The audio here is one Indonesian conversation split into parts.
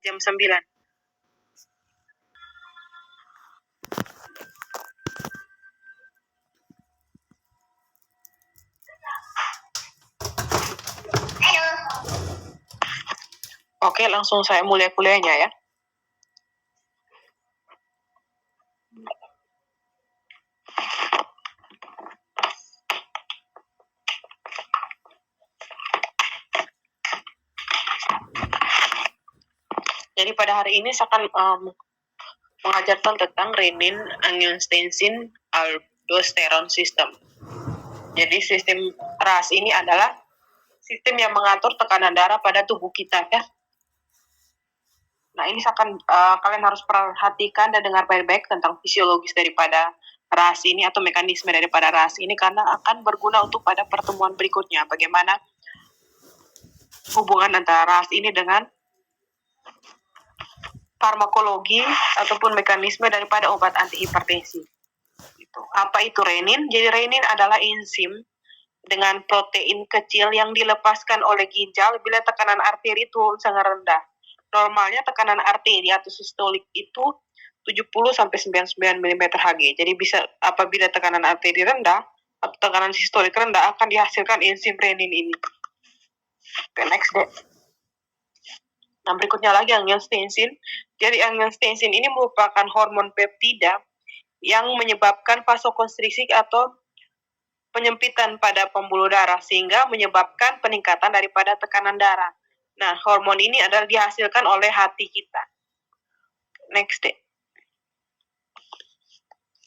jam 9. Oke, langsung saya mulai kuliahnya ya. Jadi pada hari ini saya akan mengajarkan tentang renin-angiotensin-aldosteron system. Jadi sistem RAS ini adalah sistem yang mengatur tekanan darah pada tubuh kita ya. Nah, ini kalian harus perhatikan dan dengar baik-baik tentang fisiologis daripada RAS ini atau mekanisme daripada RAS ini, karena akan berguna untuk pada pertemuan berikutnya. Bagaimana hubungan antara RAS ini dengan farmakologi ataupun mekanisme daripada obat antihipertensi. Apa itu renin? Jadi renin adalah enzim dengan protein kecil yang dilepaskan oleh ginjal bila tekanan arteri turun sangat rendah. Normalnya tekanan arteri atau sistolik itu 70 sampai 99 mm Hg. Jadi bisa apabila tekanan arteri rendah atau tekanan sistolik rendah akan dihasilkan enzim renin ini. Oke, next deh. Nah, berikutnya lagi angiotensin. Jadi angiotensin ini merupakan hormon peptida yang menyebabkan vasokonstriksi atau penyempitan pada pembuluh darah sehingga menyebabkan peningkatan daripada tekanan darah. Nah, hormon ini adalah dihasilkan oleh hati kita. Next deh.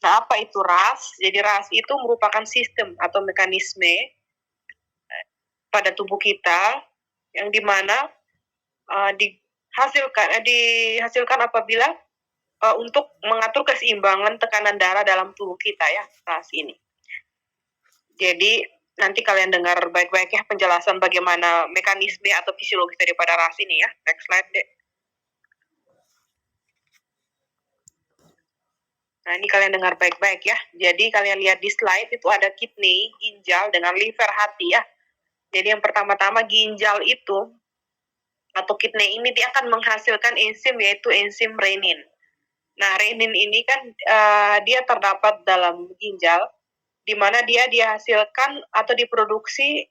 Nah, apa itu RAS? Jadi RAS itu merupakan sistem atau mekanisme pada tubuh kita yang dimana dihasilkan apabila untuk mengatur keseimbangan tekanan darah dalam tubuh kita ya, RAS ini. Jadi nanti kalian dengar baik-baik ya penjelasan bagaimana mekanisme atau fisiologis daripada RAS ini ya. Next slide deh. Nah, ini kalian dengar baik-baik ya. Jadi kalian lihat di slide itu ada kidney, ginjal dengan liver, hati ya. Jadi yang pertama-tama ginjal itu atau kidney ini dia akan menghasilkan enzim yaitu enzim renin. Nah, renin ini kan dia terdapat dalam ginjal di mana dia dihasilkan atau diproduksi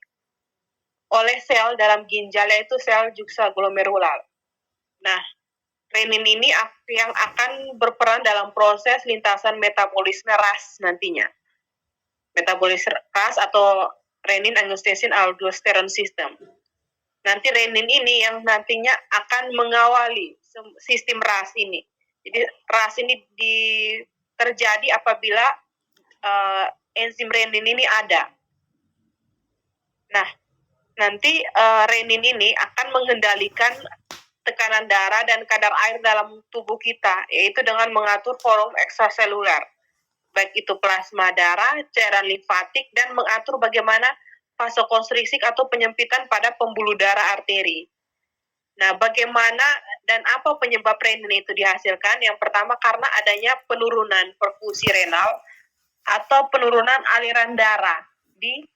oleh sel dalam ginjal yaitu sel juxaglomerular. Nah, renin ini yang akan berperan dalam proses lintasan metabolisme RAS nantinya. Metabolisme RAS atau renin-angiotensin-aldosteron system. Nanti renin ini yang nantinya akan mengawali sistem RAS ini. Jadi RAS ini terjadi apabila enzim renin ini ada. Nah, nanti renin ini akan mengendalikan tekanan darah dan kadar air dalam tubuh kita, yaitu dengan mengatur volume ekstraseluler, baik itu plasma darah, cairan limfatik, dan mengatur bagaimana vasokonstriksi atau penyempitan pada pembuluh darah arteri. Nah, bagaimana dan apa penyebab renin itu dihasilkan? Yang pertama karena adanya penurunan perfusi renal atau penurunan aliran darah di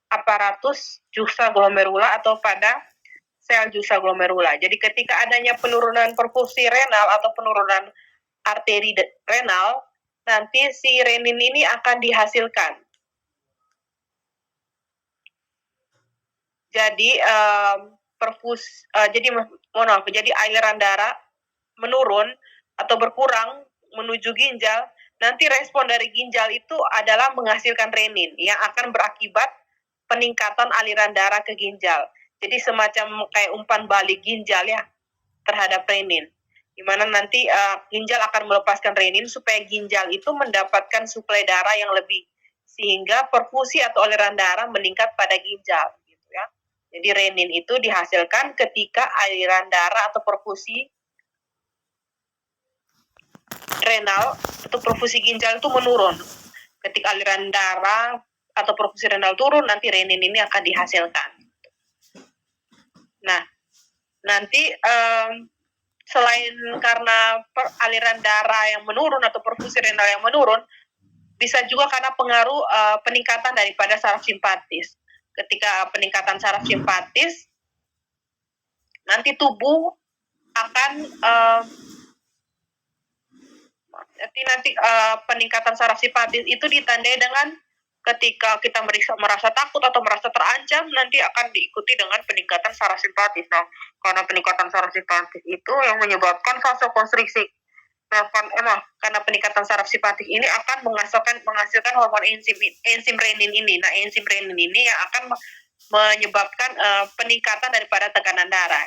aparatus juxaglomerula atau pada sel juxaglomerula. Jadi ketika adanya penurunan perfusi renal atau penurunan arteri renal, nanti si renin ini akan dihasilkan. Jadi jadi aliran darah menurun atau berkurang menuju ginjal. Nanti respon dari ginjal itu adalah menghasilkan renin yang akan berakibat peningkatan aliran darah ke ginjal. Jadi semacam kayak umpan balik ginjal ya terhadap renin. Di mana nanti ginjal akan melepaskan renin supaya ginjal itu mendapatkan suplai darah yang lebih sehingga perfusi atau aliran darah meningkat pada ginjal gitu ya. Jadi renin itu dihasilkan ketika aliran darah atau perfusi renal atau perfusi ginjal itu menurun. Ketika aliran darah atau perfusi renal turun, nanti renin ini akan dihasilkan. Nah, nanti selain karena aliran darah yang menurun atau perfusi renal yang menurun, bisa juga karena pengaruh peningkatan daripada saraf simpatis. Ketika peningkatan saraf simpatis, nanti tubuh akan nanti peningkatan saraf simpatis itu ditandai dengan ketika kita merasa takut atau merasa terancam, nanti akan diikuti dengan peningkatan saraf simpatis. Nah, karena peningkatan saraf simpatis itu yang menyebabkan vasokonstriksi. Nah, karena peningkatan saraf simpatis ini akan menghasilkan hormon enzim renin ini. Nah, enzim renin ini yang akan menyebabkan peningkatan daripada tekanan darah.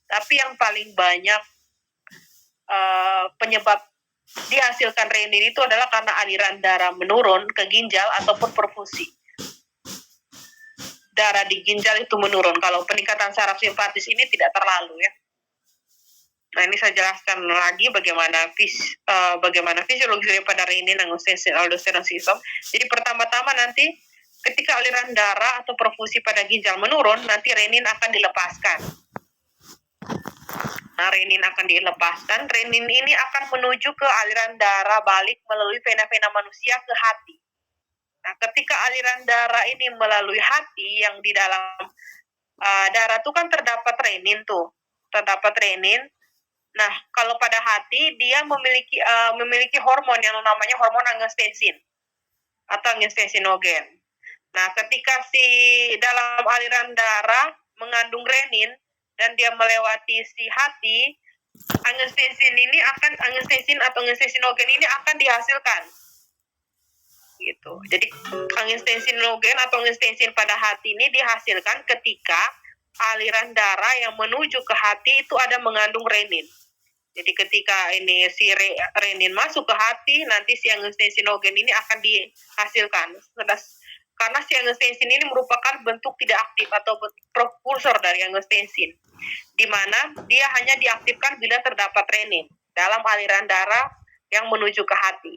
Tapi yang paling banyak penyebab dihasilkan renin itu adalah karena aliran darah menurun ke ginjal ataupun perfusi darah di ginjal itu menurun. Kalau peningkatan saraf simpatis ini tidak terlalu ya. Nah, ini saya jelaskan lagi bagaimana fisiologi daripada renin, angiotensin, aldosteron, sistem. Jadi pertama-tama nanti ketika aliran darah atau perfusi pada ginjal menurun, nanti renin akan dilepaskan. Nah, renin akan dilepaskan. Renin ini akan menuju ke aliran darah balik melalui vena-vena manusia ke hati. Nah, ketika aliran darah ini melalui hati, yang di dalam darah itu kan terdapat renin tuh. Terdapat renin. Nah, kalau pada hati, dia memiliki hormon yang namanya hormon angiotensin atau angiotensinogen. Nah, ketika si dalam aliran darah mengandung renin dan dia melewati si hati, angiotensin atau angiotensinogen ini akan dihasilkan. Gitu. Jadi angiotensinogen atau angiotensin pada hati ini dihasilkan ketika aliran darah yang menuju ke hati itu ada mengandung renin. Jadi ketika ini si renin masuk ke hati, nanti si angiotensinogen ini akan dihasilkan. Karena si angiotensin ini merupakan bentuk tidak aktif atau prekursor dari angiotensin, di mana dia hanya diaktifkan bila terdapat renin dalam aliran darah yang menuju ke hati.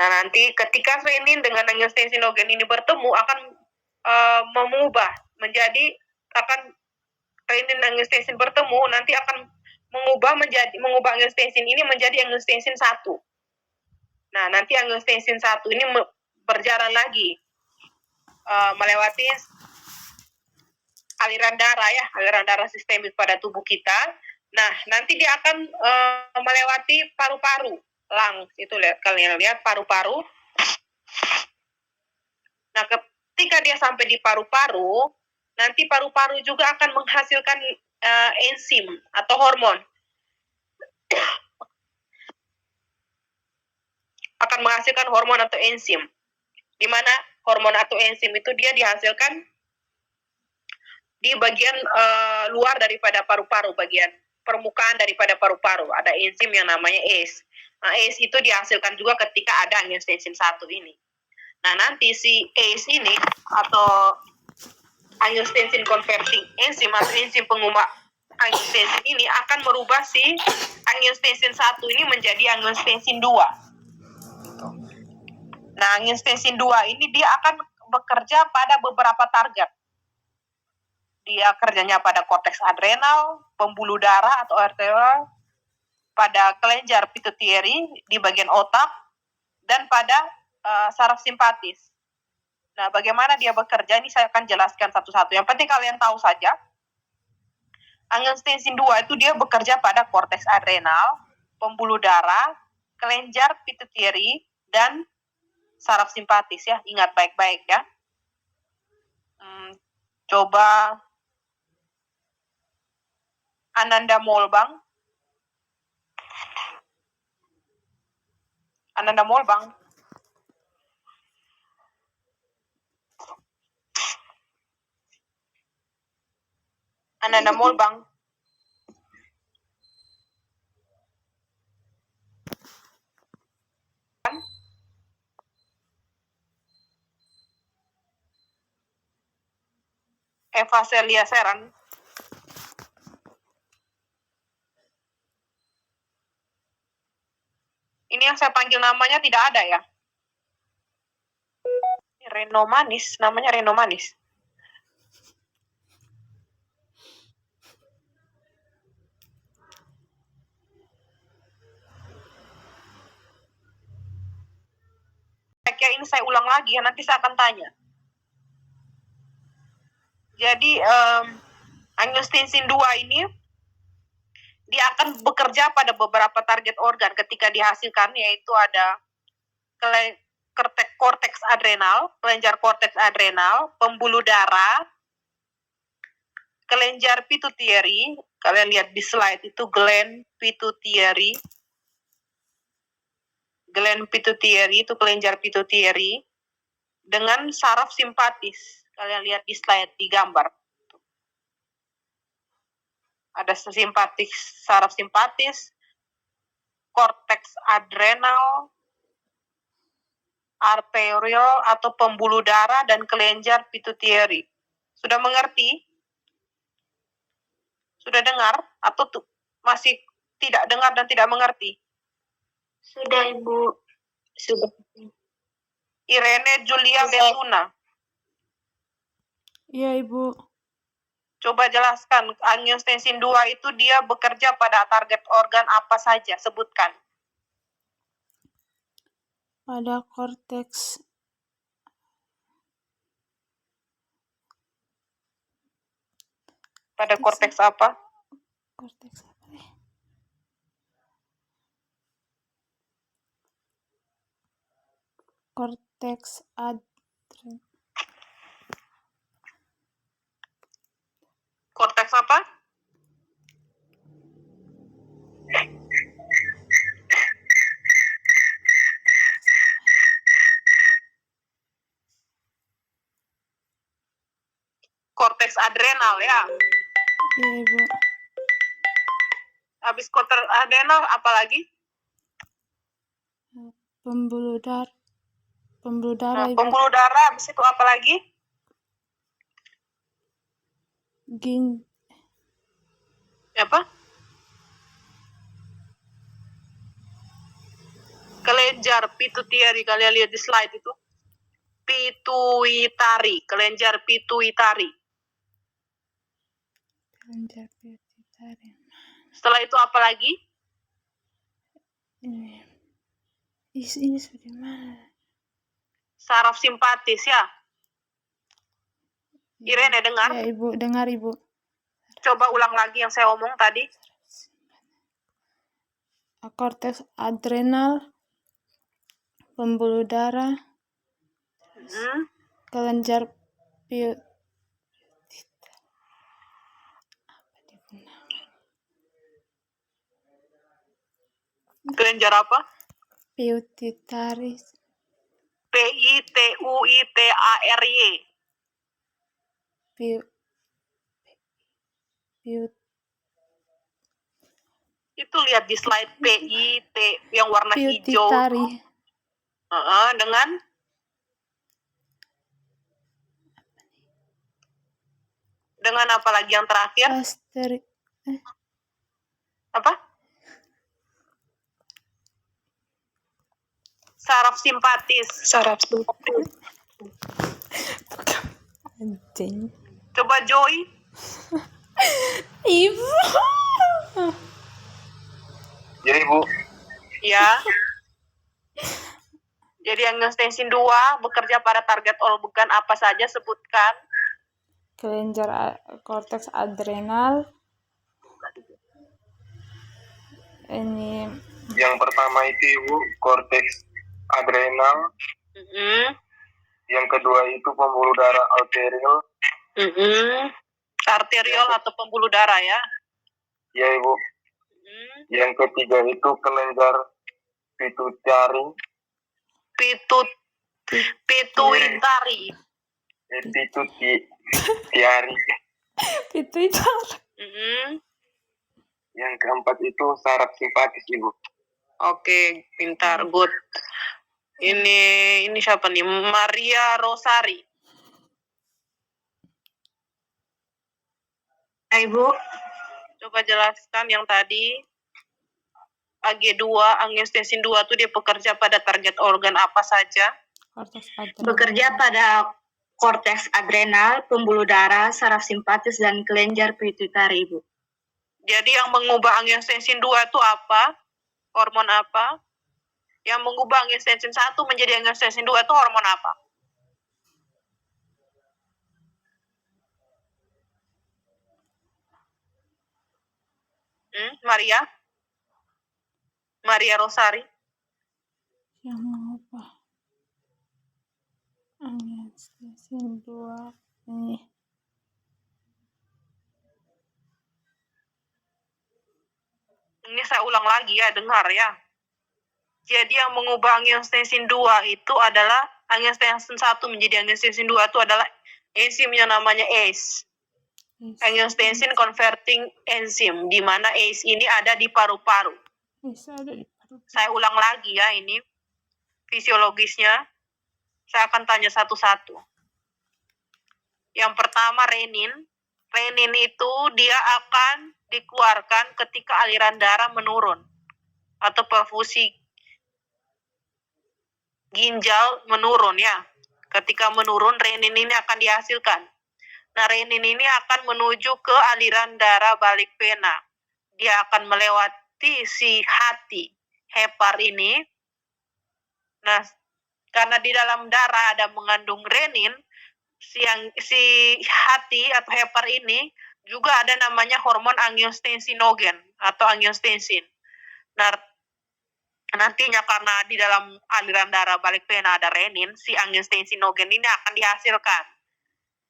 Nah, nanti ketika renin dengan angiotensinogen ini bertemu akan mengubah menjadi renin angiotensin bertemu nanti akan mengubah angiotensin ini menjadi angiotensin 1. Nah, nanti angiotensin 1 ini berjalan lagi melewati aliran darah sistemik pada tubuh kita. Nah, nanti dia akan melewati paru-paru, lungs. Itu kalian lihat paru-paru. Nah, ketika dia sampai di paru-paru, nanti paru-paru juga akan menghasilkan enzim atau hormon. Akan menghasilkan hormon atau enzim. Di mana hormon atau enzim itu dia dihasilkan di bagian luar daripada paru-paru, bagian permukaan daripada paru-paru. Ada enzim yang namanya ACE. Nah, ACE itu dihasilkan juga ketika ada angiotensin 1 ini. Nah, nanti si ACE ini atau angiotensin converting enzim atau enzim pengubah angiotensin ini akan merubah si angiotensin 1 ini menjadi angiotensin 2. Nah, angiotensin 2 ini dia akan bekerja pada beberapa target. Dia kerjanya pada korteks adrenal, pembuluh darah atau arterial, pada kelenjar pituitary di bagian otak, dan pada saraf simpatis. Nah, bagaimana dia bekerja ini saya akan jelaskan satu-satu. Yang penting kalian tahu saja, angiotensin 2 itu dia bekerja pada korteks adrenal, pembuluh darah, kelenjar pituitary, dan saraf simpatis ya. Ingat baik-baik ya. Coba Ananda Molbang. Ananda Molbang. Ananda Molbang. Eva Celia Seran. Ini yang saya panggil namanya tidak ada ya. Reno Manis, namanya Reno Manis. Ini saya ulang lagi ya, nanti saya akan tanya. Jadi angiotensin 2 ini dia akan bekerja pada beberapa target organ ketika dihasilkan, yaitu ada korteks adrenal, kelenjar korteks adrenal, pembuluh darah, kelenjar pituitary. Kalian lihat di slide itu gland pituitary. Gland pituitary itu kelenjar pituitary dengan saraf simpatis. Kalian lihat di slide di gambar. Ada saraf simpatis, korteks adrenal, arteriol atau pembuluh darah, dan kelenjar pituitary. Sudah mengerti? Sudah dengar? Atau masih tidak dengar dan tidak mengerti? Sudah, Ibu. Sudah. Irene Julia Betuna. Iya, Ibu. Coba jelaskan, angiostensin 2 itu dia bekerja pada target organ apa saja? Sebutkan. Pada korteks Pada korteks apa? korteks apa nih? Korteks adrenal. Korteks apa? Korteks adrenal ya. Iya, Ibu. Habis korteks adrenal apa lagi? Pembuluh darah. Nah, Ibu. pembuluh darah, habis itu apa lagi? Apa? Kelenjar pituitary, kalian lihat di slide itu. Pituitary, kelenjar pituitary. Kelenjar pituitary. Setelah itu apa lagi? Ini bagaimana? Saraf simpatis ya. Irene dengar? Ya, Ibu, dengar, Ibu. Coba ulang lagi yang saya omong tadi. Korteks adrenal, pembuluh darah, kelenjar Kelenjar apa? pituitary. Pituitary. Itu lihat di slide PIT yang warna hijau. Dengan apa lagi yang terakhir? Apa? Saraf simpatis. Anjing. Coba Joy. Ibu. Jadi, Bu. Ya. Jadi angiostensin 2 bekerja pada target organ apa saja? Sebutkan. Kelenjar korteks adrenal. Ini yang pertama itu, Ibu, korteks adrenal. Yang kedua itu pembuluh darah arterial. Arterial atau pembuluh darah ya. Ya, Ibu. Yang ketiga itu kelenjar pituitary. Pituitary. Yang keempat itu saraf simpatis, Ibu. Oke, pintar, good. Ini siapa nih? Maria Rosari. Ibu. Coba jelaskan yang tadi. AG2, angiostensin 2 itu dia bekerja pada target organ apa saja? Bekerja pada korteks adrenal, pembuluh darah, saraf simpatis, dan kelenjar pituitary, Ibu. Jadi yang mengubah angiostensin 2 itu apa? Hormon apa? Yang mengubah angiostensin 1 menjadi angiostensin 2 itu hormon apa? Maria Rosari. Yang mengubah angiotensin 2 ini. Ini saya ulang lagi ya, dengar ya. Jadi yang mengubah angiotensin 2 itu adalah angiotensin 1 menjadi angiotensin 2 itu adalah enzim yang namanya ACE. Angiotensin converting enzim, di mana ACE ini ada di paru-paru. Saya ulang lagi ya, ini fisiologisnya. Saya akan tanya satu-satu. Yang pertama renin. Renin itu dia akan dikeluarkan ketika aliran darah menurun atau perfusi ginjal menurun ya. Ketika menurun, renin ini akan dihasilkan. Nah, renin ini akan menuju ke aliran darah balik vena. Dia akan melewati si hati, hepar ini. Nah, karena di dalam darah ada mengandung renin, si hati atau hepar ini juga ada namanya hormon angiotensinogen atau angiotensin. Nah, nantinya karena di dalam aliran darah balik vena ada renin, si angiotensinogen ini akan dihasilkan.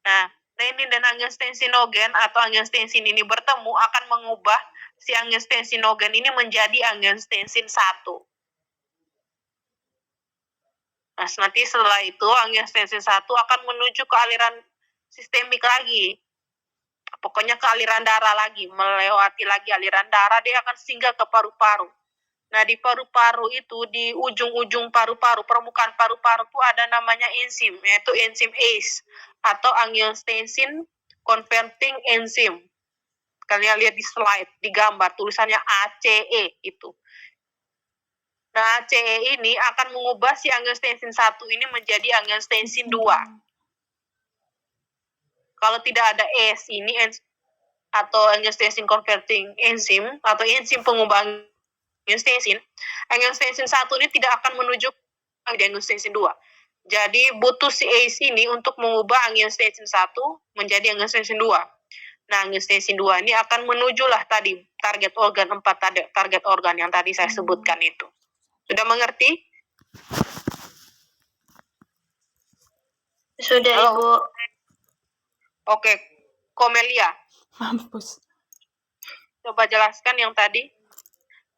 Nah, renin dan angiotensinogen atau angiotensin ini bertemu akan mengubah si angiotensinogen ini menjadi angiotensin 1. Nah, nanti setelah itu angiotensin 1 akan menuju ke aliran sistemik lagi. Pokoknya ke aliran darah lagi, melewati lagi aliran darah, dia akan singgah ke paru-paru. Nah, di paru-paru itu, di ujung-ujung paru-paru, permukaan paru-paru itu ada namanya enzim, yaitu enzim ACE atau angiotensin converting enzim. Kalian lihat di slide, di gambar, tulisannya ACE itu. Nah, ACE ini akan mengubah si angiotensin 1 ini menjadi angiotensin 2. Kalau tidak ada ACE ini, atau angiotensin converting enzim, atau enzim pengubah angiotensin 1 ini tidak akan menuju ke angiotensin 2. Jadi butuh si ACE ini untuk mengubah angiotensin 1 menjadi angiotensin 2. Nah, angiotensin 2 ini akan menujulah tadi target organ 4 target organ yang tadi saya sebutkan itu. Sudah mengerti? Sudah, Halo. Ibu. Oke, Komelia. Mampus. Coba jelaskan yang tadi.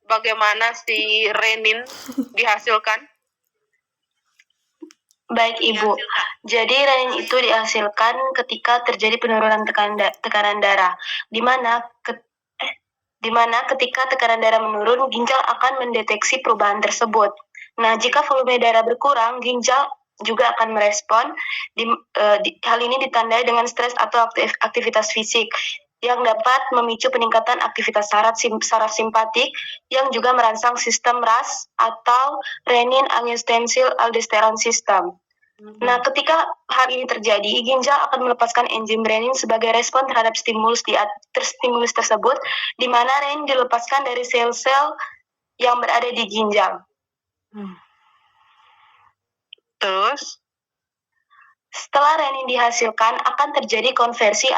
Bagaimana si renin dihasilkan? Baik, Ibu. Jadi renin itu dihasilkan ketika terjadi penurunan tekanan darah, di mana ketika tekanan darah menurun, ginjal akan mendeteksi perubahan tersebut. Nah, jika volume darah berkurang, ginjal juga akan merespon. Hal ini ditandai dengan stres atau aktivitas fisik yang dapat memicu peningkatan aktivitas saraf simpatik yang juga merangsang sistem RAS atau renin-angiotensin aldosteron system. Nah, ketika hal ini terjadi, ginjal akan melepaskan enzim renin sebagai respon terhadap stimulus tersebut, di mana renin dilepaskan dari sel-sel yang berada di ginjal. Terus? Setelah renin dihasilkan, akan terjadi konversi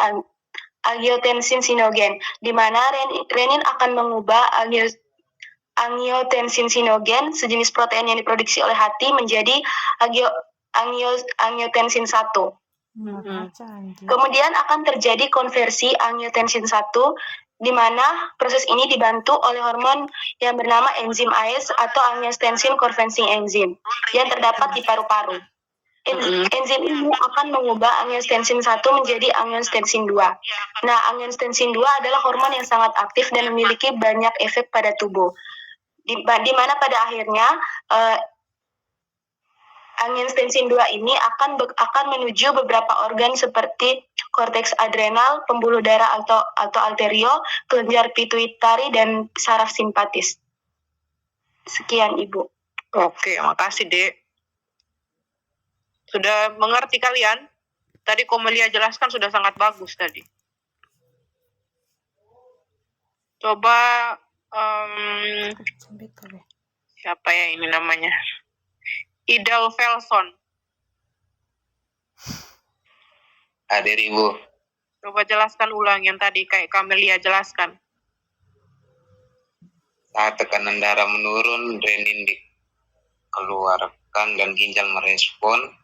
angiotensin sinogen, di mana renin akan mengubah angiotensin sinogen, sejenis protein yang diproduksi oleh hati, menjadi angiotensin 1. Kemudian akan terjadi konversi angiotensin 1, di mana proses ini dibantu oleh hormon yang bernama enzim ACE atau angiotensin converting enzim yang terdapat di paru-paru. Enzim ini akan mengubah angiotensin 1 menjadi angiotensin 2. Nah, angiotensin 2 adalah hormon yang sangat aktif dan memiliki banyak efek pada tubuh. Di mana pada akhirnya angiotensin 2 ini akan menuju beberapa organ seperti korteks adrenal, pembuluh darah atau arterio, kelenjar pituitari, dan saraf simpatis. Sekian, Ibu. Oke, makasih, Dek. Sudah mengerti kalian? Tadi Komelia jelaskan sudah sangat bagus tadi. Coba siapa ya ini namanya? Idal Felson. Hadir, Ibu. Coba jelaskan ulang yang tadi kayak Kamelia jelaskan. Saat tekanan darah menurun, renin dikeluarkan dan ginjal merespon.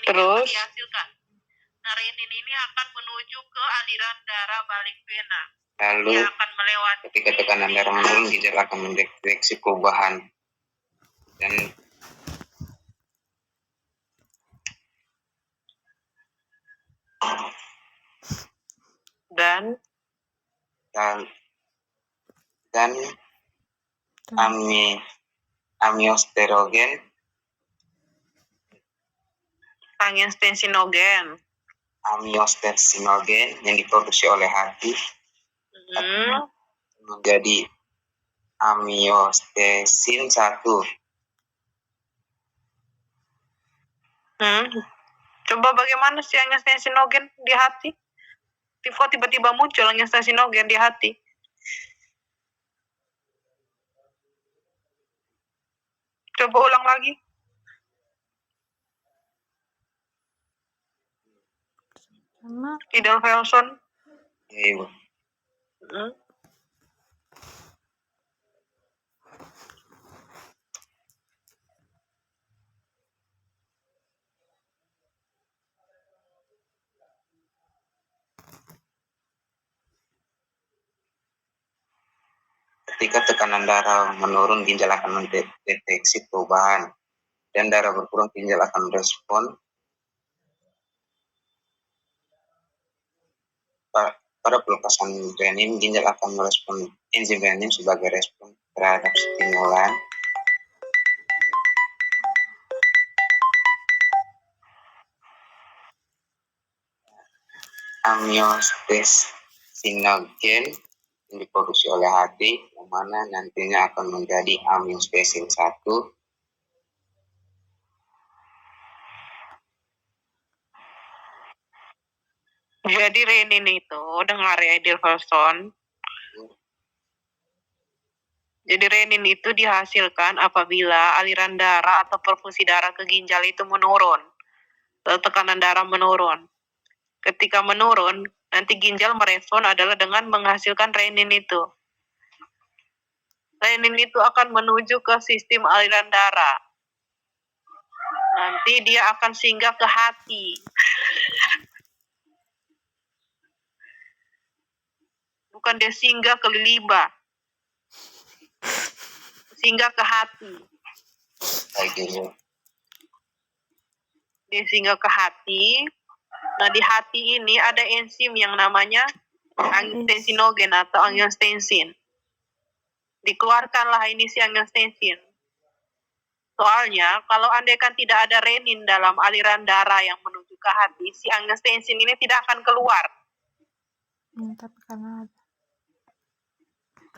Terus dihasilkan. Nah, renin ini akan menuju ke aliran darah balik vena. Lalu Dia akan melewati. Ketika tekanan darah menurun, ginjal akan mendeteksi perubahan dan amiosterogen, angiostensinogen yang diproduksi oleh hati menjadi amiostensin 1. Coba bagaimana sih angiostensinogen di hati? Tiba-tiba muncul angiostensinogen di hati. Coba ulang lagi. Idel Felson. Iya, Ibu. Ketika tekanan darah menurun, ginjal akan mendeteksi perubahan dan darah berkurang, ginjal akan merespon. Pada pelepasan renin, ginjal akan merespon enzim renin sebagai respon terhadap stimulan. Amiostensin yang diproduksi oleh hati, yang mana nantinya akan menjadi amiostensin 1. Jadi renin itu, dengar ya Idel Felson. Jadi renin itu dihasilkan apabila aliran darah atau perfusi darah ke ginjal itu menurun. Lalu tekanan darah menurun. Ketika menurun, nanti ginjal merespon adalah dengan menghasilkan renin itu. Renin itu akan menuju ke sistem aliran darah. Nanti dia akan singgah ke hati. Bukan dia singgah ke limbah. Singgah ke hati. Dia singgah ke hati. Nah, di hati ini ada enzim yang namanya angiostensinogen atau angiostensin. Dikeluarkanlah ini si angiostensin. Soalnya, kalau andaikan tidak ada renin dalam aliran darah yang menuju ke hati, si angiostensin ini tidak akan keluar. Tapi karena ada.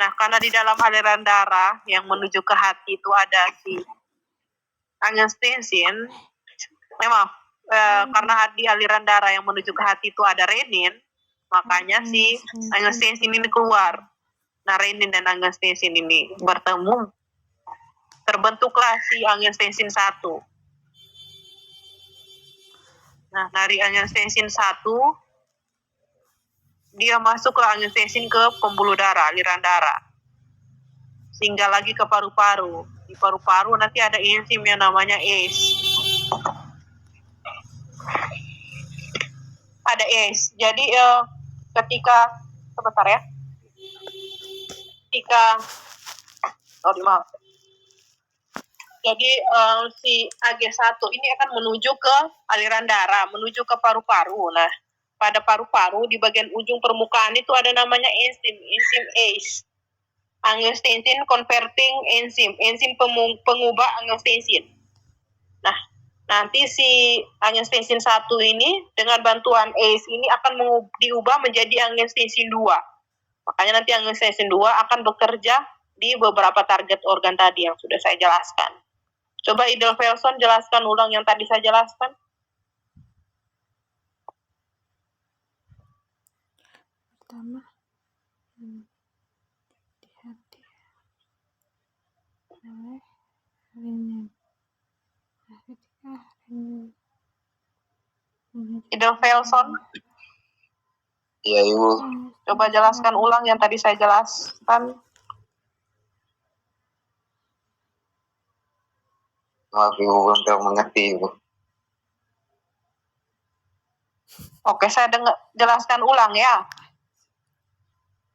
Nah, karena di dalam aliran darah yang menuju ke hati itu ada si angiostensin, karena di aliran darah yang menuju ke hati itu ada renin, makanya si angiostensin ini keluar. Nah, renin dan angiostensin ini bertemu, terbentuklah si angiostensin 1. Nah, dari angiostensin 1, dia masuk ke angiostensin ke pembuluh darah, aliran darah. Sehingga lagi ke paru-paru. Di paru-paru nanti ada enzim yang namanya ACE. Ada ACE. Jadi ketika sebentar ya. Jadi si AG1 ini akan menuju ke aliran darah, menuju ke paru-paru. Nah, pada paru-paru di bagian ujung permukaan itu ada namanya enzim ACE. Angiostensin converting enzim pengubah angiostensin. Nah, nanti si angiostensin 1 ini dengan bantuan ACE ini akan diubah menjadi angiostensin 2. Makanya nanti angiostensin 2 akan bekerja di beberapa target organ tadi yang sudah saya jelaskan. Coba Idel Felson jelaskan ulang yang tadi saya jelaskan. Pertama, di hati oleh renin. Nah, ketika renin Idel Felson. Iya, Ibu. Coba jelaskan ulang yang tadi saya jelaskan. Maaf, Ibu, belum terlalu mengerti, Ibu. Oke, saya jelaskan ulang ya.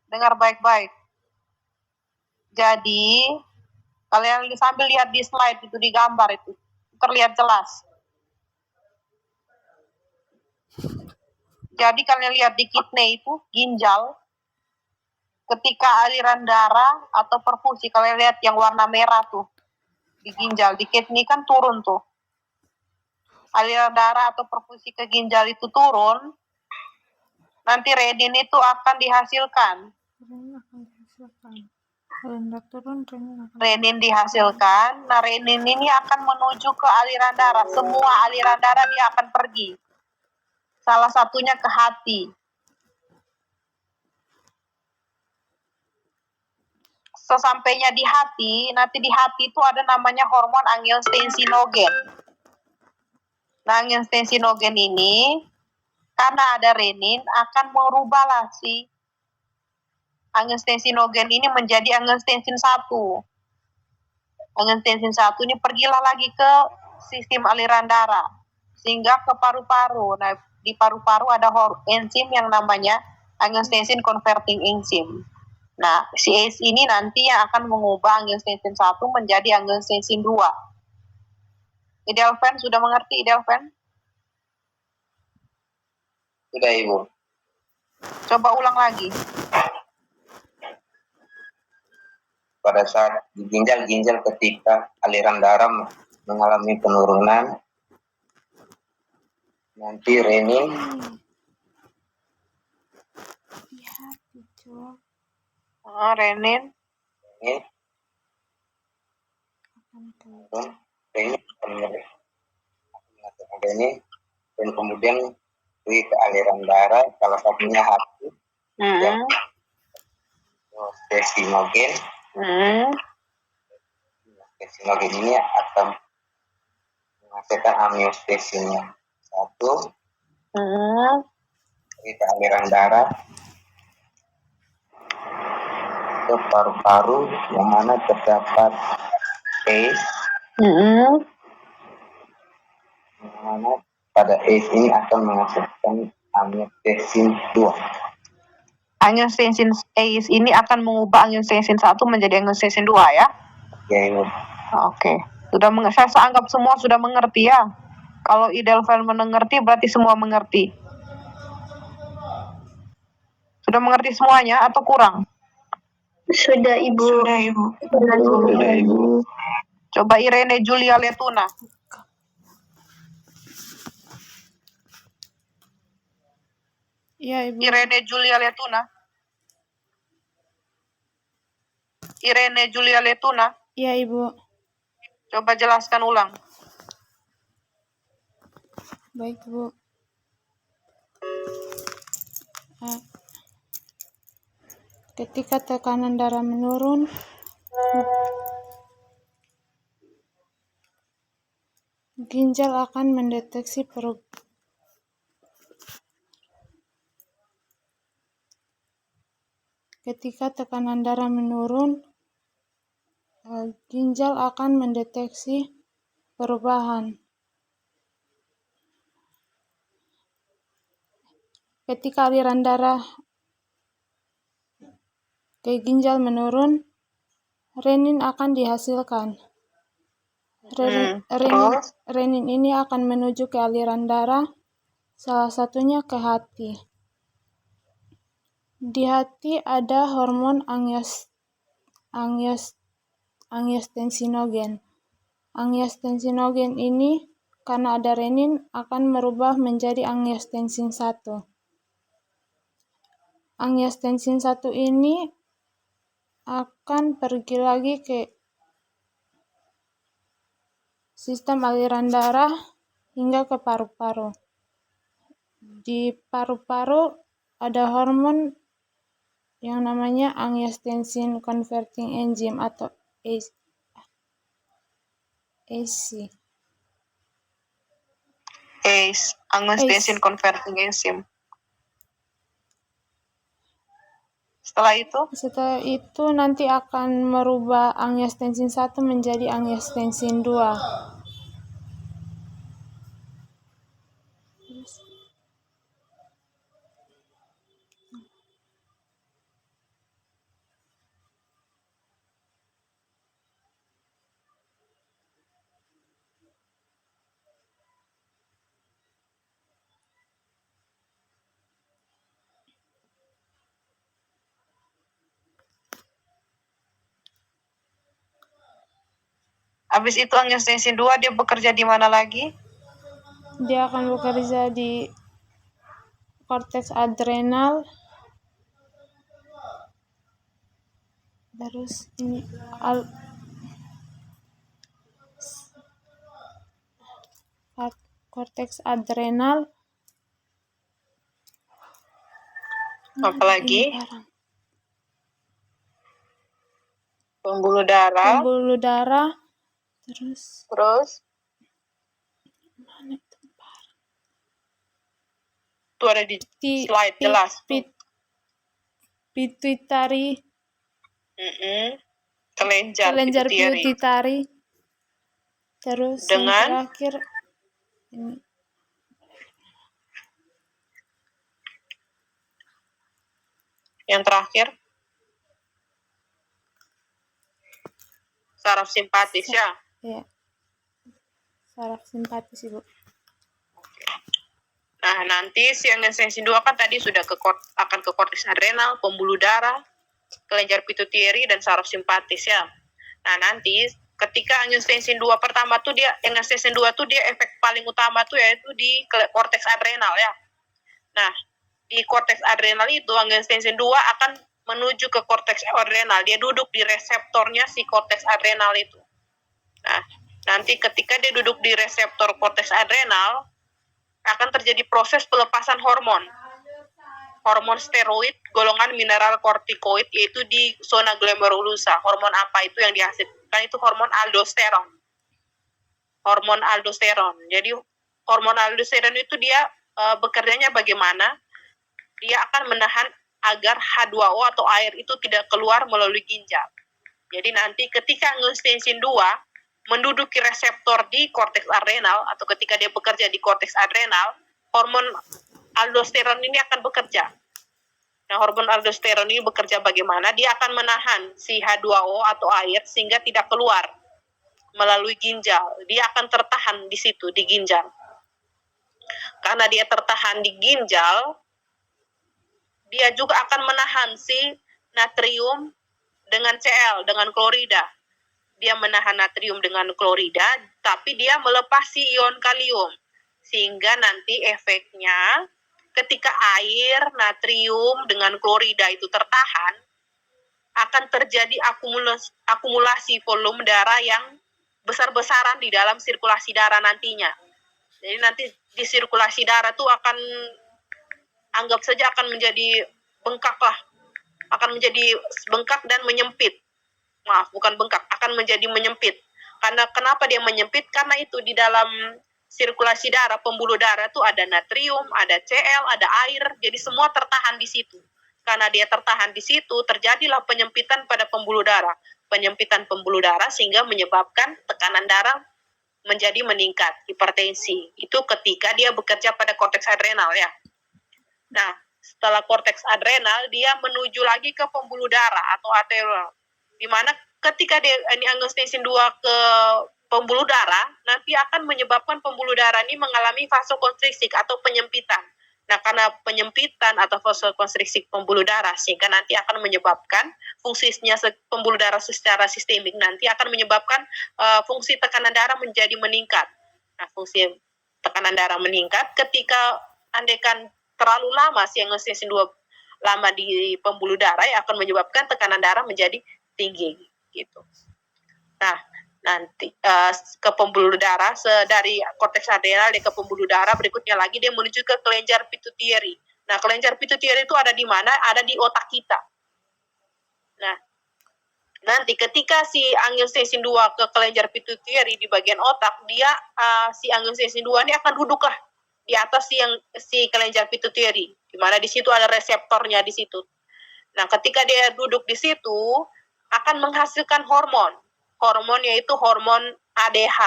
Dengar baik-baik. Jadi, kalian sambil lihat di slide itu, di gambar itu, terlihat jelas. Jadi kalian lihat di kidney itu, ginjal, ketika aliran darah atau perfusi, kalian lihat yang warna merah tuh, di ginjal, di kidney kan turun tuh. Aliran darah atau perfusi ke ginjal itu turun, nanti renin itu akan dihasilkan. Renin dihasilkan, nah renin ini akan menuju ke aliran darah. Semua aliran darah dia akan pergi. Salah satunya ke hati. Sesampainya di hati, nanti di hati itu ada namanya hormon angiotensinogen. Nah, angiotensinogen ini, karena ada renin, akan merubahlah si angiotensinogen ini menjadi angiotensin 1. Angiotensin 1 ini pergilah lagi ke sistem aliran darah, sehingga ke paru-paru. Nah, di paru-paru ada enzim yang namanya angiotensin converting enzim. Nah, si ACE ini nanti yang akan mengubah angiotensin 1 menjadi angiotensin 2. Idelven, sudah mengerti Idelven? Sudah, Ibu. Coba ulang lagi. Pada saat di ginjal ketika aliran darah mengalami penurunan, nanti renin Renin dan kemudian pergi ke aliran darah, salah satunya hati, dan angiotensinogen. Angiotensinogen ini akan menghasilkan angiotensinnya 1, pergi ke aliran darah, ke paru-paru yang mana terdapat ACE, yang mana pada ACE ini akan menghasilkan angiotensin 2. Angiotensin ACE ini akan mengubah angiotensin 1 menjadi angiotensin 2 ya? Ya, Ibu. Oke. Saya anggap semua sudah mengerti ya. Kalau Idelven mengerti berarti semua mengerti. Sudah mengerti semuanya atau kurang? Sudah, Ibu. Sudah, Ibu. Sudah, Ibu. Coba Irene Julia Letuna. Iya, Ibu. Irene Julia Letuna. Irene Julia Letuna. Iya, Ibu. Coba jelaskan ulang. Baik, Bu. Ketika tekanan darah menurun, ginjal akan mendeteksi Ketika tekanan darah menurun, ginjal akan mendeteksi perubahan. Ketika aliran darah ke ginjal menurun, renin akan dihasilkan. Renin ini akan menuju ke aliran darah, salah satunya ke hati. Di hati ada hormon angiotensinogen. Angiotensinogen ini karena ada renin akan merubah menjadi angiotensin 1. Angiotensin 1 ini akan pergi lagi ke sistem aliran darah hingga ke paru-paru. Di paru-paru ada hormon yang namanya angiotensin converting enzim atau ACE. ACE, angiotensin converting enzim. Setelah itu nanti akan merubah angiostensin 1 menjadi angiostensin 2. Habis itu angiostensin 2 dia bekerja di mana lagi? Dia akan bekerja di korteks adrenal. Terus ini korteks adrenal. Apalagi? Pembuluh darah. Terus mana itu ada di slide jelas. Pituitari. Kelenjar pituitari. Terus dengan yang terakhir ini. Yang terakhir saraf simpatis ya. Iya. Saraf simpatis, Ibu. Nah, nanti si angiostensin 2 kan tadi sudah akan ke korteks adrenal, pembuluh darah, kelenjar pituitari dan saraf simpatis ya. Nah, nanti ketika angiostensin 2 pertama tuh angiostensin 2 tuh dia efek paling utama tuh yaitu di korteks adrenal ya. Nah, di korteks adrenal itu angiostensin 2 akan menuju ke korteks adrenal. Dia duduk di reseptornya si korteks adrenal itu. Nah, nanti ketika dia duduk di reseptor korteks adrenal, akan terjadi proses pelepasan hormon steroid golongan mineral kortikoid, yaitu di zona glomerulosa. Hormon apa itu yang dihasilkan? Itu hormon aldosteron. Jadi hormon aldosteron itu dia bekerjanya bagaimana? Dia akan menahan agar H2O atau air itu tidak keluar melalui ginjal. Jadi nanti ketika angiostensin 2 menduduki reseptor di korteks adrenal atau ketika dia bekerja di korteks adrenal, hormon aldosteron ini akan bekerja. Nah, hormon aldosteron ini bekerja bagaimana? Dia akan menahan si H2O atau air sehingga tidak keluar melalui ginjal. Dia akan tertahan di situ, di ginjal. Karena dia tertahan di ginjal, dia juga akan menahan si natrium dengan Cl, dengan klorida. Dia menahan natrium dengan klorida, tapi dia melepas si ion kalium. Sehingga nanti efeknya ketika air, natrium dengan klorida itu tertahan, akan terjadi akumulasi volume darah yang besar-besaran di dalam sirkulasi darah nantinya. Jadi nanti di sirkulasi darah tuh akan, anggap saja akan menjadi bengkak lah. Akan menjadi bengkak dan menyempit. Maaf, bukan bengkak, akan menjadi menyempit. Karena kenapa dia menyempit? Karena itu di dalam sirkulasi darah, pembuluh darah itu ada natrium, ada Cl, ada air, jadi semua tertahan di situ. Karena dia tertahan di situ, terjadilah penyempitan pada pembuluh darah. Penyempitan pembuluh darah sehingga menyebabkan tekanan darah menjadi meningkat, hipertensi. Itu ketika dia bekerja pada korteks adrenal ya. Nah, setelah korteks adrenal, dia menuju lagi ke pembuluh darah atau arterial. Di mana ketika dia angiostensin 2 ke pembuluh darah, nanti akan menyebabkan pembuluh darah ini mengalami vasokonstriksi atau penyempitan. Nah, karena penyempitan atau vasokonstriksi pembuluh darah, sehingga nanti akan menyebabkan fungsinya pembuluh darah secara sistemik, nanti akan menyebabkan fungsi tekanan darah menjadi meningkat. Nah, fungsi tekanan darah meningkat ketika andaikan terlalu lama si angiostensin 2 lama di pembuluh darah, ya akan menyebabkan tekanan darah menjadi tinggi gitu. Nah, nanti ke pembuluh darah, dari korteks adrenal dia ke pembuluh darah, berikutnya lagi dia menuju ke kelenjar pituitari. Nah, kelenjar pituitari itu ada di mana? Ada di otak kita. Nah, nanti ketika si angiostensin 2 ke kelenjar pituitari di bagian otak, dia si angiostensin 2 ini akan duduklah di atas si kelenjar pituitari, di mana di situ ada reseptornya di situ. Nah, ketika dia duduk di situ, akan menghasilkan hormon. Hormon yaitu hormon ADH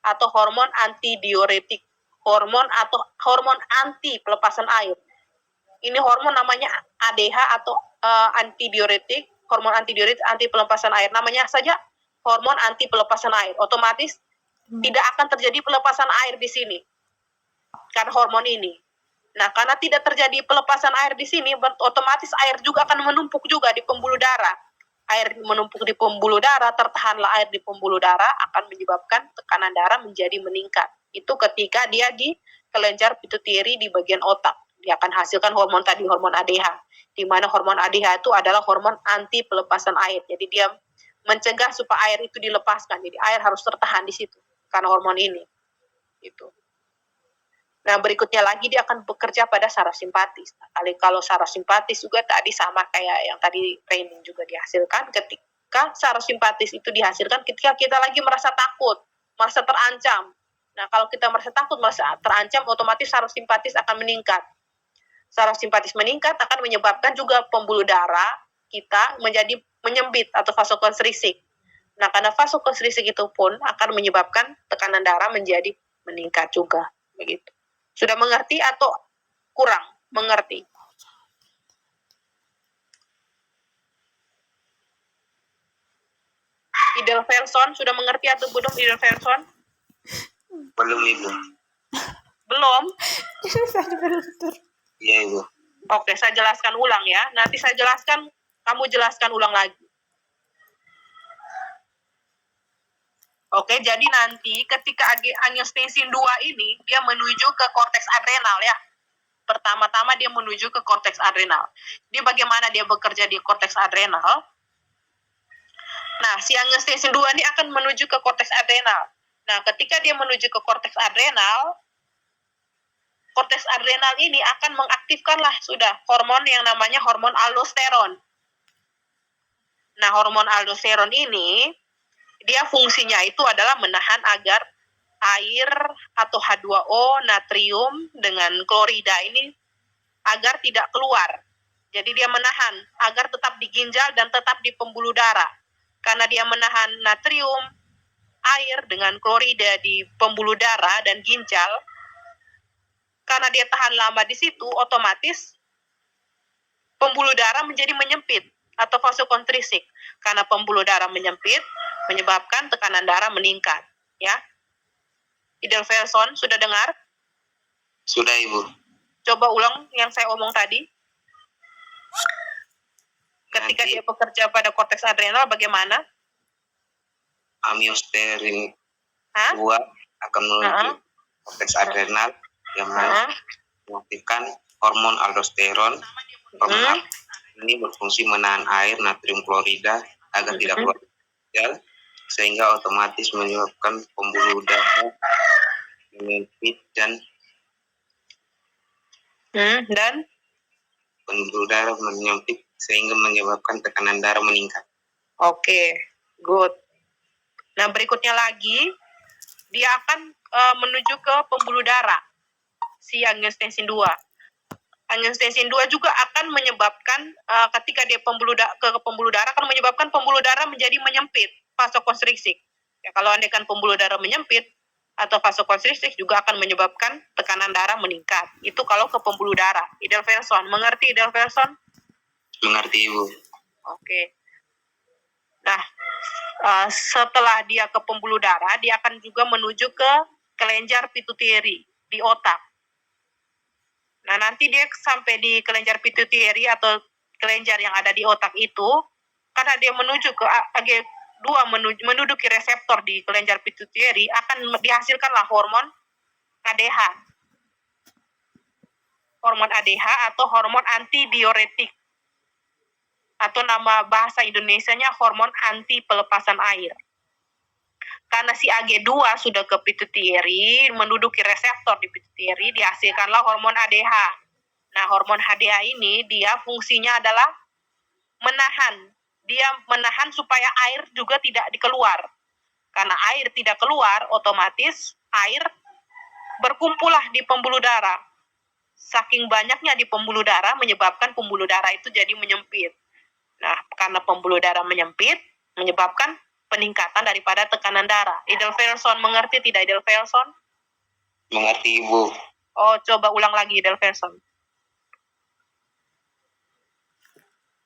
atau hormon antidiuretik. Hormon atau hormon anti pelepasan air. Ini hormon namanya ADH atau antidiuretik, hormon antidiuretik anti pelepasan air. Namanya saja hormon anti pelepasan air. Otomatis tidak akan terjadi pelepasan air di sini karena hormon ini. Nah, karena tidak terjadi pelepasan air di sini, otomatis air juga akan menumpuk juga di pembuluh darah. Air menumpuk di pembuluh darah, tertahanlah air di pembuluh darah, akan menyebabkan tekanan darah menjadi meningkat. Itu ketika dia di kelenjar pituitari di bagian otak. Dia akan hasilkan hormon tadi, hormon ADH. Di mana hormon ADH itu adalah hormon anti pelepasan air. Jadi dia mencegah supaya air itu dilepaskan. Jadi air harus tertahan di situ karena hormon ini. Itu. Nah, berikutnya lagi dia akan bekerja pada saraf simpatis. Nah, kalau saraf simpatis juga tadi sama kayak yang tadi training juga dihasilkan ketika saraf simpatis itu dihasilkan ketika kita lagi merasa takut, merasa terancam. Nah, kalau kita merasa takut, merasa terancam, otomatis saraf simpatis akan meningkat. Saraf simpatis meningkat akan menyebabkan juga pembuluh darah kita menjadi menyempit atau vasokonstriksi. Nah, karena vasokonstriksi itu pun akan menyebabkan tekanan darah menjadi meningkat juga, begitu. Sudah mengerti atau kurang mengerti? Idelferson sudah mengerti atau belum Idelferson? Belum, Ibu. Belum? Iya, Ibu. Oke, saya jelaskan ulang ya. Nanti saya jelaskan, kamu jelaskan ulang lagi. Oke, jadi nanti ketika angiostensin 2 ini, dia menuju ke korteks adrenal ya. Pertama-tama dia menuju ke korteks adrenal. Dia bagaimana dia bekerja di korteks adrenal? Nah, si angiostensin 2 ini akan menuju ke korteks adrenal. Nah, ketika dia menuju ke korteks adrenal ini akan mengaktifkanlah sudah hormon yang namanya hormon aldosteron. Nah, hormon aldosteron ini dia fungsinya itu adalah menahan agar air atau H2O, natrium dengan klorida ini agar tidak keluar. Jadi dia menahan agar tetap di ginjal dan tetap di pembuluh darah. Karena dia menahan natrium, air dengan klorida di pembuluh darah dan ginjal, karena dia tahan lama di situ, otomatis pembuluh darah menjadi menyempit atau vasokonstriksi. Karena pembuluh darah menyempit, menyebabkan tekanan darah meningkat. Ya, Idelferson sudah dengar? Sudah, Ibu. Coba ulang yang saya omong tadi. Ketika Nanti dia bekerja pada korteks adrenal, bagaimana? Angiostensin 2 akan menuju korteks adrenal yang mengaktifkan hormon aldosteron. Hormon ini berfungsi menahan air natrium klorida agar tidak keluar ginjal, sehingga otomatis menyebabkan pembuluh darah menyempit dan pembuluh darah menyempit sehingga menyebabkan tekanan darah meningkat. Oke, good. Nah, berikutnya lagi dia akan menuju ke pembuluh darah si angiostensin 2. Angiostensin 2 juga akan menyebabkan ketika dia ke pembuluh darah akan menyebabkan pembuluh darah menjadi menyempit, vasokonstriksi. Ya, kalau andaikan pembuluh darah menyempit atau vasokonstriksi juga akan menyebabkan tekanan darah meningkat. Itu kalau ke pembuluh darah. Idelferson, mengerti Idelferson? Mengerti, Ibu. Oke. Nah, setelah dia ke pembuluh darah, dia akan juga menuju ke kelenjar pituitari di otak. Nah, nanti dia sampai di kelenjar pituitari atau kelenjar yang ada di otak itu, karena dia menuju ke AG2 menduduki reseptor di kelenjar pituitari, akan dihasilkanlah hormon ADH. Hormon ADH atau hormon antidiuretik. Atau nama bahasa Indonesianya hormon anti pelepasan air. Karena si AG2 sudah ke pituitari, menduduki reseptor di pituitari, dihasilkanlah hormon ADH. Nah, hormon ADH ini dia fungsinya adalah menahan. Dia menahan supaya air juga tidak dikeluar. Karena air tidak keluar, otomatis air berkumpullah di pembuluh darah. Saking banyaknya di pembuluh darah menyebabkan pembuluh darah itu jadi menyempit. Nah, karena pembuluh darah menyempit, menyebabkan peningkatan daripada tekanan darah. Edelfelson mengerti tidak, Edelfelson? Mengerti, Ibu. Oh, coba ulang lagi, Edelfelson.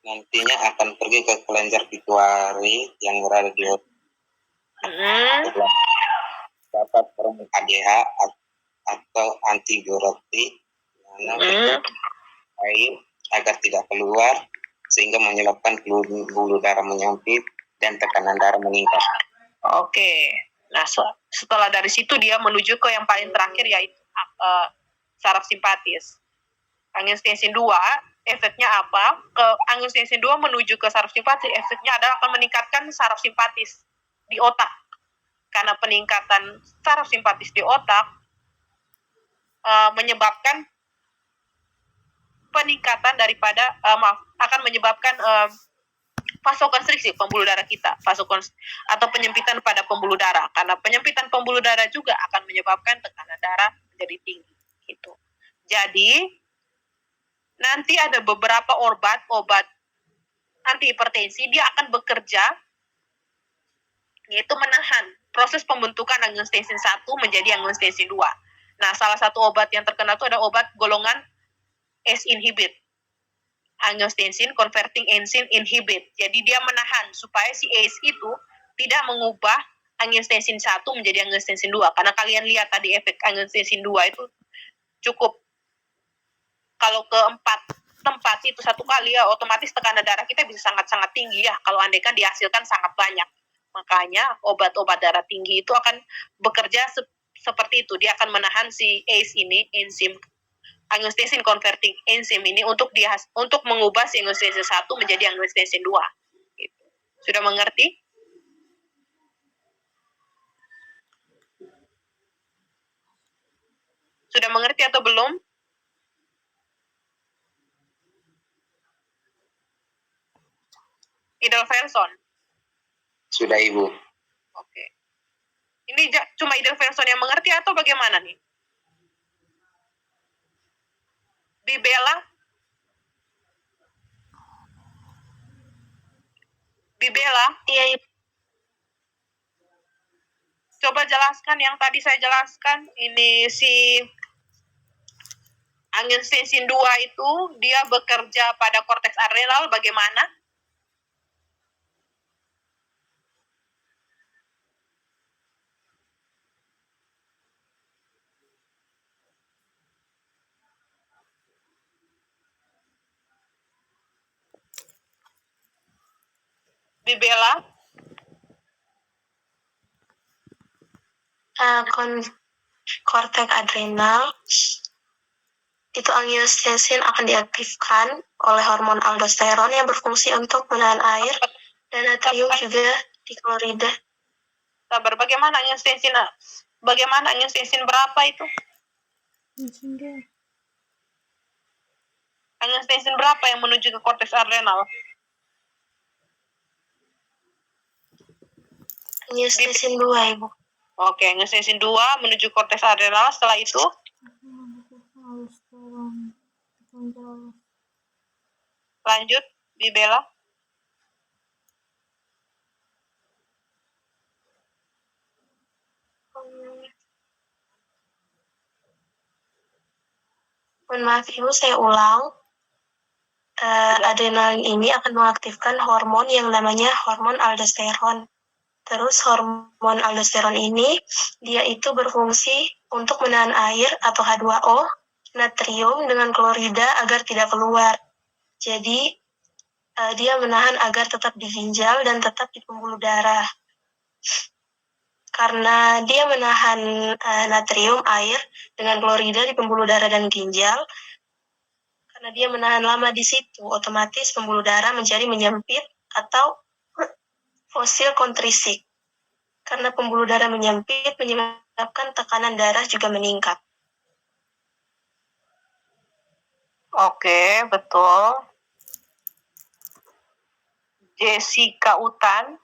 Nantinya akan pergi ke kelenjar pituitari yang berada di otak. Dapat hormon ADH atau antidiuretik air agar tidak keluar, sehingga menyebabkan pembuluh darah menyempit dan tekanan darah meningkat. Oke. Nah, setelah dari situ dia menuju ke yang paling terakhir, yaitu saraf simpatis. Angiostensin 2, efeknya apa? Angiostensin 2 menuju ke saraf simpatis, efeknya adalah akan meningkatkan saraf simpatis di otak. Karena peningkatan saraf simpatis di otak menyebabkan peningkatan daripada akan menyebabkan vasokonstriksi pembuluh darah kita, atau penyempitan pada pembuluh darah. Karena penyempitan pembuluh darah juga akan menyebabkan tekanan darah menjadi tinggi. Gitu. Jadi nanti ada beberapa obat antihipertensi, dia akan bekerja yaitu menahan proses pembentukan angiostensin 1 menjadi angiostensin 2. Nah, salah satu obat yang terkenal itu ada obat golongan ACE inhibit, angiostensin converting enzyme inhibit. Jadi dia menahan supaya si ACE itu tidak mengubah angiostensin 1 menjadi angiostensin 2. Karena kalian lihat tadi efek angiostensin 2 itu cukup, kalau ke 4 tempat itu satu kali ya, otomatis tekanan darah kita bisa sangat-sangat tinggi ya, kalau andaikan dihasilkan sangat banyak. Makanya obat-obat darah tinggi itu akan bekerja seperti itu. Dia akan menahan si ACE ini, enzim angiostensin converting enzyme ini, untuk mengubah si angiostensin 1 menjadi angiostensin 2. Gitu. Sudah mengerti? Sudah mengerti atau belum? Edelfelson? Sudah, Ibu. Oke. Ini cuma Edelfelson yang mengerti atau bagaimana nih? Bibella? Iya, Ibu. Coba jelaskan yang tadi saya jelaskan. Ini si angiostensin 2 itu dia bekerja pada korteks adrenal bagaimana? Bibella? Korteks adrenal itu angiostensin akan diaktifkan oleh hormon aldosteron yang berfungsi untuk menahan air dan natrium juga di klorida. Sabar, bagaimana angiostensin berapa itu? Angiostensin berapa yang menuju ke korteks adrenal? Angiostensin 2, Ibu. Oke, angiostensin 2 menuju korteks adrenal. Setelah itu lanjut, Bibella. Mohon maaf, Ibu, saya ulang. Adrenalin ini akan mengaktifkan hormon yang namanya hormon aldosteron. Terus hormon aldosteron ini dia itu berfungsi untuk menahan air atau H2O, natrium dengan klorida agar tidak keluar. Jadi dia menahan agar tetap di ginjal dan tetap di pembuluh darah. Karena dia menahan natrium, air dengan klorida di pembuluh darah dan ginjal, karena dia menahan lama di situ, otomatis pembuluh darah menjadi menyempit atau vasokontrisik. Karena pembuluh darah menyempit menyebabkan tekanan darah juga meningkat. Oke, betul. Jessica Utan.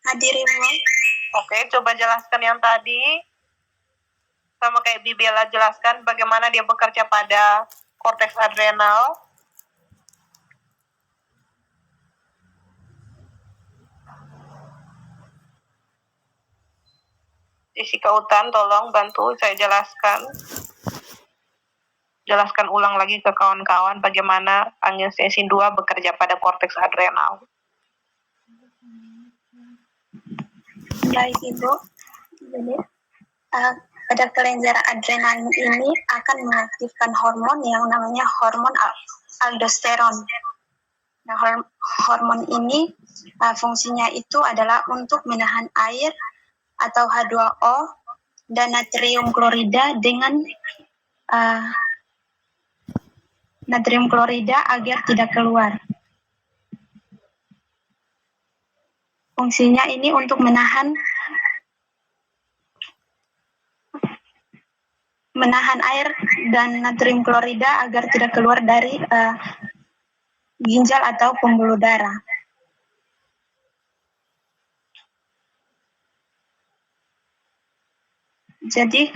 Hadir, Ibu. Oke, coba jelaskan yang tadi. sama kayak Bibella jelaskan bagaimana dia bekerja pada korteks adrenal. Jessica Utan, tolong bantu saya jelaskan ulang lagi ke kawan-kawan bagaimana angiotensin 2 bekerja pada korteks adrenal. Baik Ibu, jadi pada kelenjar adrenal ini akan mengaktifkan hormon yang namanya hormon aldosteron. Nah, hormon ini fungsinya itu adalah untuk menahan air atau H2O dan natrium klorida dengan natrium klorida agar tidak keluar. Fungsinya ini untuk menahan air dan natrium klorida agar tidak keluar dari ginjal atau pembuluh darah. Jadi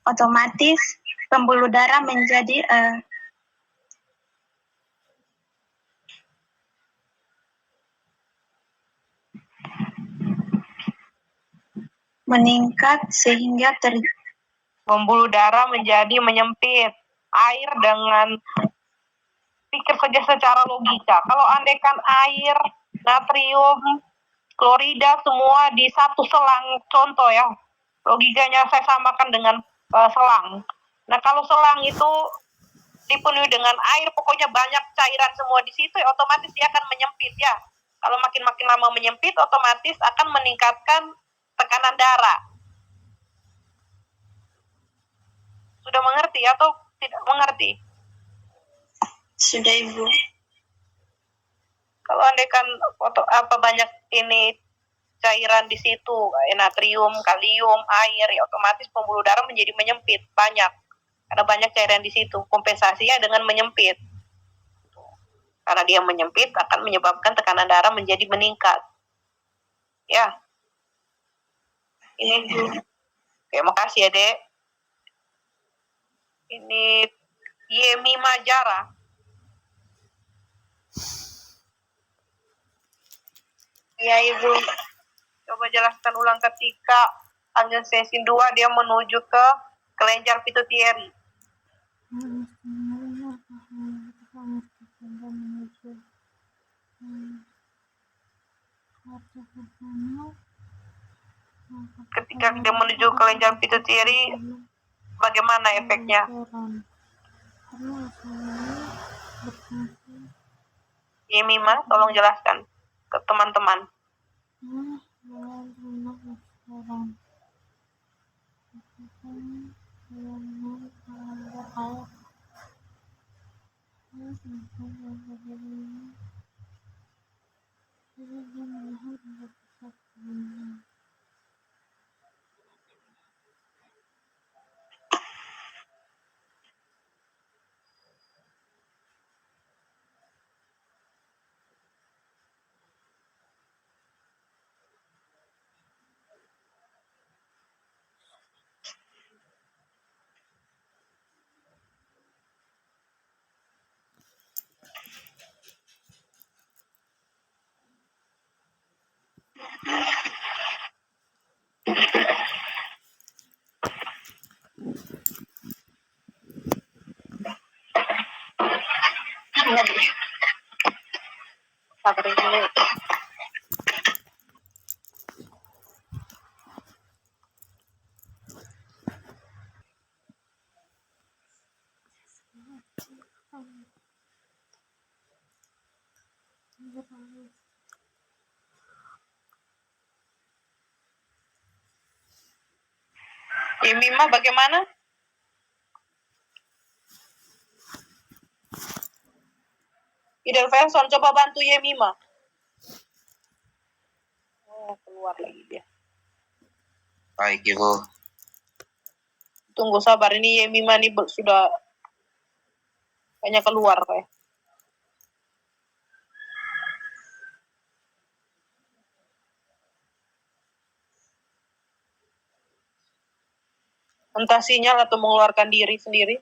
otomatis pembuluh darah menjadi meningkat sehingga pembuluh darah menjadi menyempit. Air dengan pikir saja secara logika. Kalau andaikan air, natrium, klorida semua di satu selang, contoh ya, logikanya saya samakan dengan selang. Nah kalau selang itu dipenuhi dengan air, pokoknya banyak cairan semua di situ, ya otomatis dia akan menyempit ya. Kalau makin lama menyempit, otomatis akan meningkatkan tekanan darah. Sudah mengerti atau tidak mengerti? Sudah Ibu. Kalau andaikan banyak ini cairan di situ, natrium, kalium, air, ya otomatis pembuluh darah menjadi menyempit banyak. Karena banyak cairan di situ, kompensasinya dengan menyempit. Karena dia menyempit akan menyebabkan tekanan darah menjadi meningkat. Ya. Ini oke, makasih ya, Dek. Ini Yemi Majara. Ya, Ibu. Coba jelaskan ulang ketika angiotensin 2 dia menuju ke kelenjar pituitari. Ketika dia menuju ke kelenjar pituitari, bagaimana efeknya? Yemima, tolong jelaskan ke teman-teman. Yemima bagaimana? Idel Felson, coba bantu Yemima. Oh, keluar lagi dia. Baik, Ibu. Tunggu sabar, ini Yemima nih sudah kayaknya keluar kayak. entah sinyal atau mengeluarkan diri sendiri.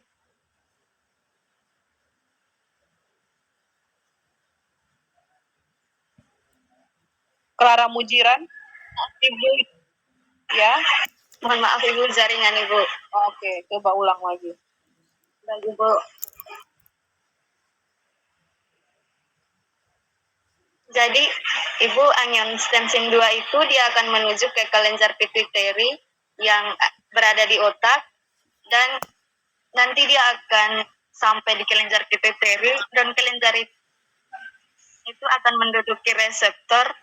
Clara Mujiran, Ibu, ya. Mohon maaf Ibu, jaringan Ibu. Oke, coba ulang lagi. Baik Ibu. Jadi Ibu, angiotensin 2 itu dia akan menuju ke kelenjar pituitari yang berada di otak, dan nanti dia akan sampai di kelenjar pituitari, dan kelenjar itu akan menduduki reseptor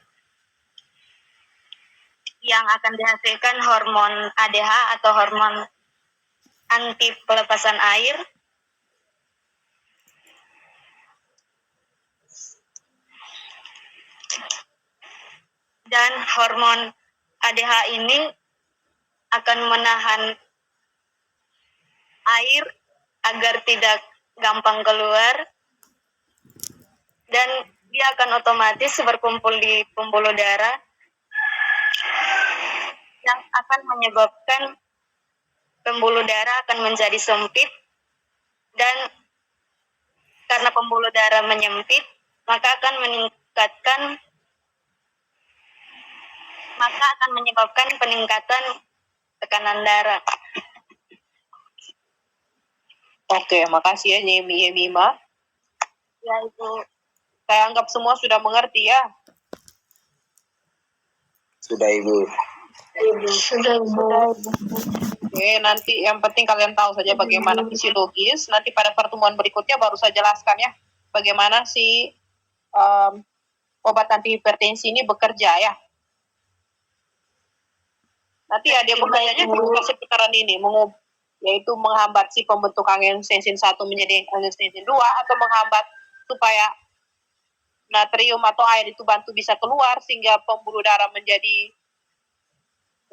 yang akan dihasilkan hormon ADH atau hormon anti pelepasan air. Dan hormon ADH ini akan menahan air agar tidak gampang keluar, dan dia akan otomatis berkumpul di pembuluh darah yang akan menyebabkan pembuluh darah akan menjadi sempit, dan karena pembuluh darah menyempit maka akan menyebabkan peningkatan tekanan darah. Oke, makasih ya Yemima. Ya Ibu. Saya anggap semua sudah mengerti ya. Sudah Ibu. Sudah Ibu. Oke, nanti yang penting kalian tahu saja bagaimana fisiologis. Nanti pada pertemuan berikutnya baru saya jelaskan ya bagaimana si obat antihipertensi ini bekerja ya. Nanti ya dia bekerjanya juga seputaran ini, yaitu menghambat si pembentuk angiotensin 1 menjadi angiotensin 2, atau menghambat supaya natrium atau air itu bantu bisa keluar sehingga pembuluh darah menjadi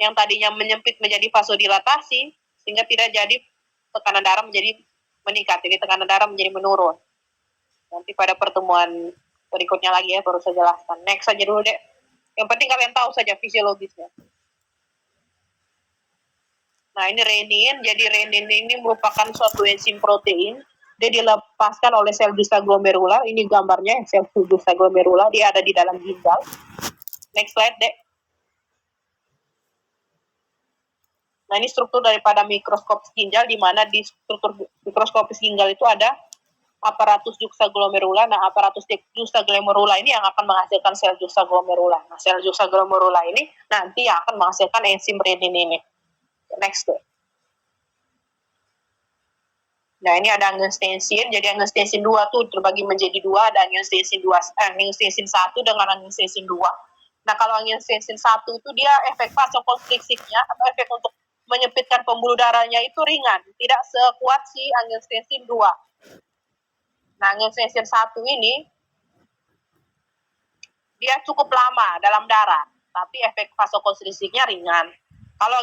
yang tadinya menyempit menjadi vasodilatasi, sehingga tidak jadi tekanan darah menjadi meningkat, jadi tekanan darah menjadi menurun. Nanti pada pertemuan berikutnya lagi ya baru saya jelaskan. Next saja dulu deh. Yang penting kalian tahu saja fisiologisnya. Nah ini renin, jadi renin ini merupakan suatu enzim protein. Dia dilepaskan oleh sel ducta glomerula. Ini gambarnya sel ducta glomerula. Dia ada di dalam ginjal. Next slide deh. Nah ini struktur daripada mikroskopis ginjal, di mana di struktur mikroskopis ginjal itu ada aparatus juxta glomerula. Nah aparatus juxta glomerula ini yang akan menghasilkan sel juxta glomerula. Nah sel juxta glomerula ini nanti yang akan menghasilkan enzim renin ini. Next deh. Nah ini ada angiotensin, jadi angiotensin 2 tuh terbagi menjadi 2, ada angiotensin 1 dengan angiotensin 2. Nah kalau angiotensin 1 itu dia efek vasokonstriksiknya atau efek untuk menyempitkan pembuluh darahnya itu ringan, tidak sekuat si angiotensin 2. Nah angiotensin 1 ini dia cukup lama dalam darah, tapi efek vasokonstriksiknya ringan. Kalau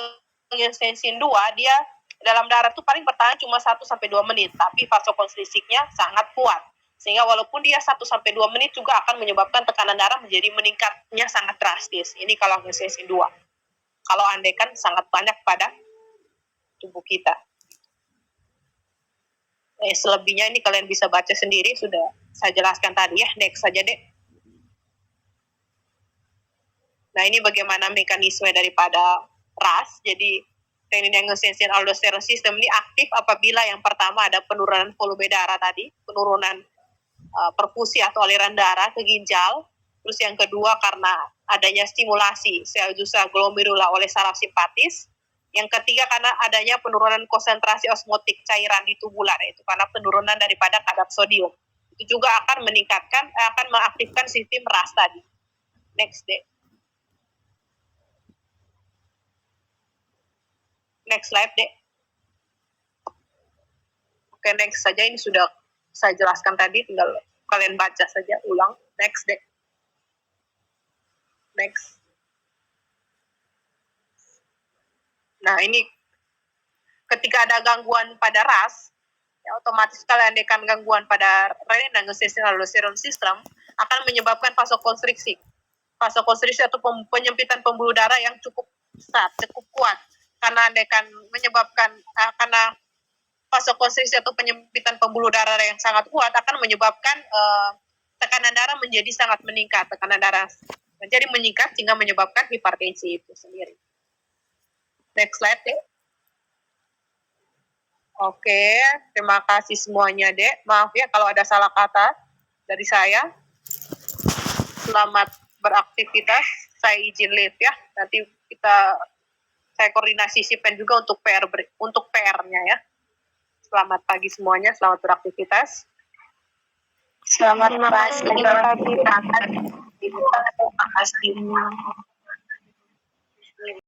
angiotensin 2 dia dalam darah itu paling bertahan cuma 1-2 menit, tapi vasokonstriksiknya sangat kuat. Sehingga walaupun dia 1-2 menit juga akan menyebabkan tekanan darah menjadi meningkatnya sangat drastis. Ini kalau angiotensin 2. Kalau andaikan sangat banyak pada tubuh kita. Selebihnya ini kalian bisa baca sendiri, sudah saya jelaskan tadi ya. Next saja deh. Nah ini bagaimana mekanisme daripada RAS. Jadi renin-angiotensin aldosteron system ini aktif apabila yang pertama ada penurunan volume darah tadi, penurunan perfusi atau aliran darah ke ginjal. Terus yang kedua karena adanya stimulasi sel juxta glomerula oleh saraf simpatis. Yang ketiga karena adanya penurunan konsentrasi osmotik cairan di tubular, yaitu karena penurunan daripada kadar sodium. Itu juga akan mengaktifkan sistem RAS tadi. Next deh. Next slide deh. Oke, next saja, ini sudah saya jelaskan tadi, tinggal kalian baca saja ulang. Next deh. Next. Nah ini ketika ada gangguan pada RAS, ya otomatis kalau andaikan gangguan pada renin-angiotensin aldosteron system akan menyebabkan vasokonstriksi. Vasokonstriksi atau penyempitan pembuluh darah yang cukup besar, cukup kuat. karena akan menyebabkan karena vasokonstriksi atau penyempitan pembuluh darah yang sangat kuat akan menyebabkan tekanan darah menjadi sangat meningkat, tekanan darah menjadi meningkat sehingga menyebabkan hipertensi itu sendiri. Next slide, Dek. Oke, terima kasih semuanya, Dek. Maaf ya kalau ada salah kata dari saya. Selamat beraktivitas. Saya izin leave ya. Nanti saya koordinasi Sipen juga untuk PR-nya ya. Selamat pagi semuanya, selamat beraktivitas. Selamat pagi. Terima kasih.